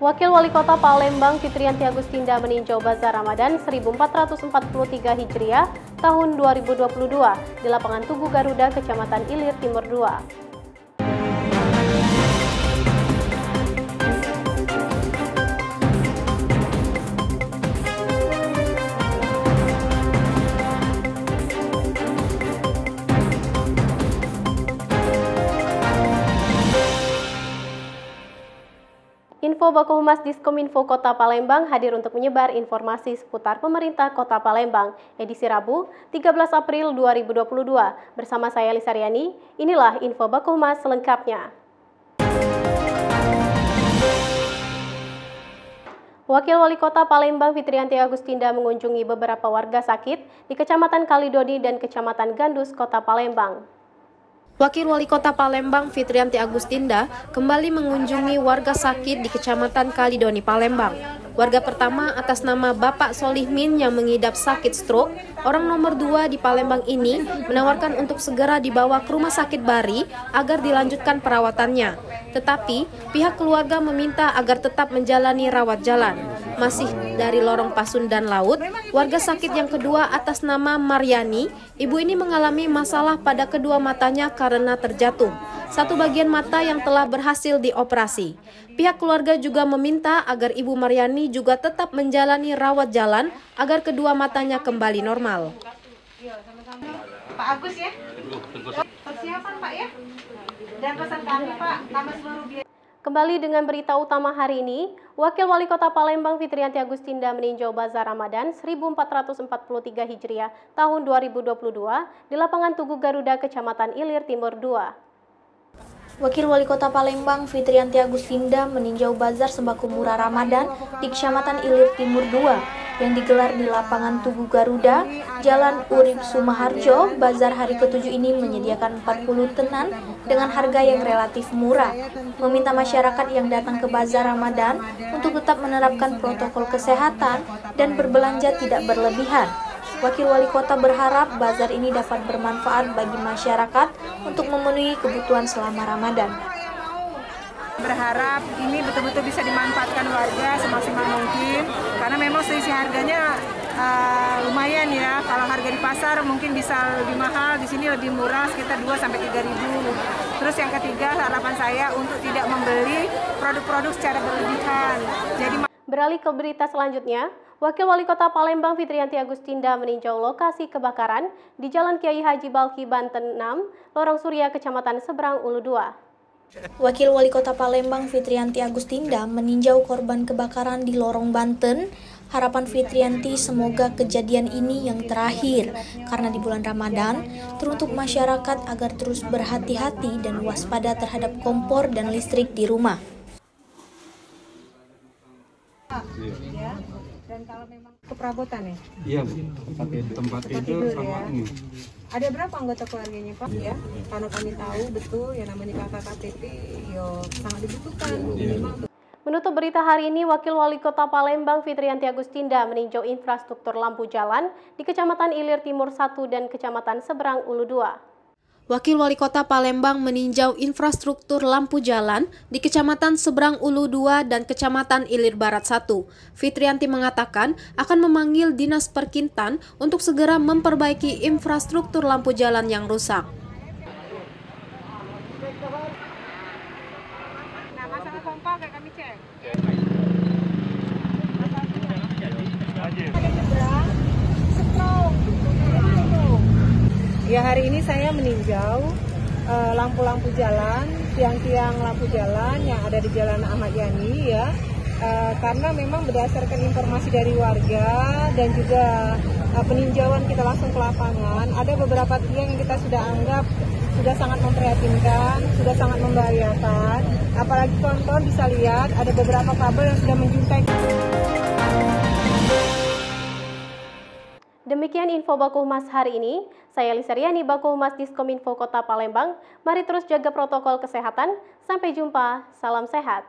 Wakil Wali Kota Palembang Fitriyanti Agustinda meninjau Bazar Ramadan 1443 Hijriah tahun 2022 di lapangan Tugu Garuda, Kecamatan Ilir Timur 2. Info Baku Humas Diskominfo Kota Palembang hadir untuk menyebar informasi seputar pemerintah Kota Palembang, edisi Rabu, 13 April 2022. Bersama saya Lisa Riani, inilah Info Baku Humas selengkapnya. Wakil Wali Kota Palembang Fitriyanti Agustinda mengunjungi beberapa warga sakit di Kecamatan Kalidoni dan Kecamatan Gandus, Kota Palembang. Wakil Wali Kota Palembang Fitriyanti Agustinda kembali mengunjungi warga sakit di Kecamatan Kalidoni, Palembang. Warga pertama atas nama Bapak Solihmin yang mengidap sakit stroke, orang nomor 2 di Palembang ini menawarkan untuk segera dibawa ke Rumah Sakit Bari agar dilanjutkan perawatannya. Tetapi pihak keluarga meminta agar tetap menjalani rawat jalan. Masih dari Lorong Pasundan Laut, warga sakit yang kedua atas nama Maryani, ibu ini mengalami masalah pada kedua matanya karena terjatuh. Satu bagian mata yang telah berhasil dioperasi. Pihak keluarga juga meminta agar Ibu Maryani juga tetap menjalani rawat jalan agar kedua matanya kembali normal. Pak Agus ya, persiapan Pak ya, dan pesan kami Pak, nama seluruh biaya. Kembali dengan berita utama hari ini, Wakil Wali Kota Palembang Fitriyanti Agustinda meninjau Bazar Ramadan 1443 Hijriah tahun 2022 di lapangan Tugu Garuda, Kecamatan Ilir Timur 2. Wakil Wali Kota Palembang Fitriyanti Agustinda meninjau Bazar Sembako Murah Ramadan di Kecamatan Ilir Timur 2 yang digelar di lapangan Tugu Garuda, Jalan Urip Sumaharjo. Bazar hari ke-7 ini menyediakan 40 tenan dengan harga yang relatif murah, meminta masyarakat yang datang ke Bazar Ramadan untuk tetap menerapkan protokol kesehatan dan berbelanja tidak berlebihan. Wakil Wali Kota berharap bazar ini dapat bermanfaat bagi masyarakat untuk memenuhi kebutuhan selama Ramadan. Berharap ini betul-betul bisa dimanfaatkan warga semaksimal mungkin, karena memang selisih harganya lumayan ya. Kalau harga di pasar mungkin bisa lebih mahal, di sini lebih murah, sekitar 2-3 ribu. Terus yang ketiga, harapan saya untuk tidak membeli produk-produk secara berlebihan. Beralih ke berita selanjutnya, Wakil Wali Kota Palembang Fitriyanti Agustinda meninjau lokasi kebakaran di Jalan Kiai Haji Balki, Banten 6, Lorong Surya, Kecamatan Seberang Ulu 2. Wakil Wali Kota Palembang Fitriyanti Agustinda meninjau korban kebakaran di Lorong Banten. Harapan Fitriyanti semoga kejadian ini yang terakhir, karena di bulan Ramadan teruntuk masyarakat agar terus berhati-hati dan waspada terhadap kompor dan listrik di rumah. Ya. Dan kalau memang keperabotan ya? Iya, tempat tidur sama ya. ini. Ada berapa anggota keluarganya Pak ya? Karena kami tahu betul yang namanya kakak KTP sangat dibutuhkan. Menutup berita hari ini, Wakil Wali Kota Palembang Fitriyanti Agustinda meninjau infrastruktur lampu jalan di Kecamatan Ilir Timur 1 dan Kecamatan Seberang Ulu 2. Wakil Wali Kota Palembang meninjau infrastruktur lampu jalan di Kecamatan Seberang Ulu 2 dan Kecamatan Ilir Barat 1. Fitriyanti mengatakan akan memanggil Dinas Perkintan untuk segera memperbaiki infrastruktur lampu jalan yang rusak. Nah, masalah pompa kayak kami cek. Ya, hari ini saya meninjau lampu-lampu jalan, tiang-tiang lampu jalan yang ada di Jalan Ahmad Yani ya. Karena memang berdasarkan informasi dari warga dan juga peninjauan kita langsung ke lapangan, ada beberapa tiang yang kita sudah anggap sudah sangat memprihatinkan, sudah sangat membahayakan. Apalagi kawan-kawan bisa lihat ada beberapa kabel yang sudah menjuntai. Demikian info Baku Humas hari ini. Saya Lisa Riani, Baku Humas Diskominfo Kota Palembang. Mari terus jaga protokol kesehatan. Sampai jumpa. Salam sehat.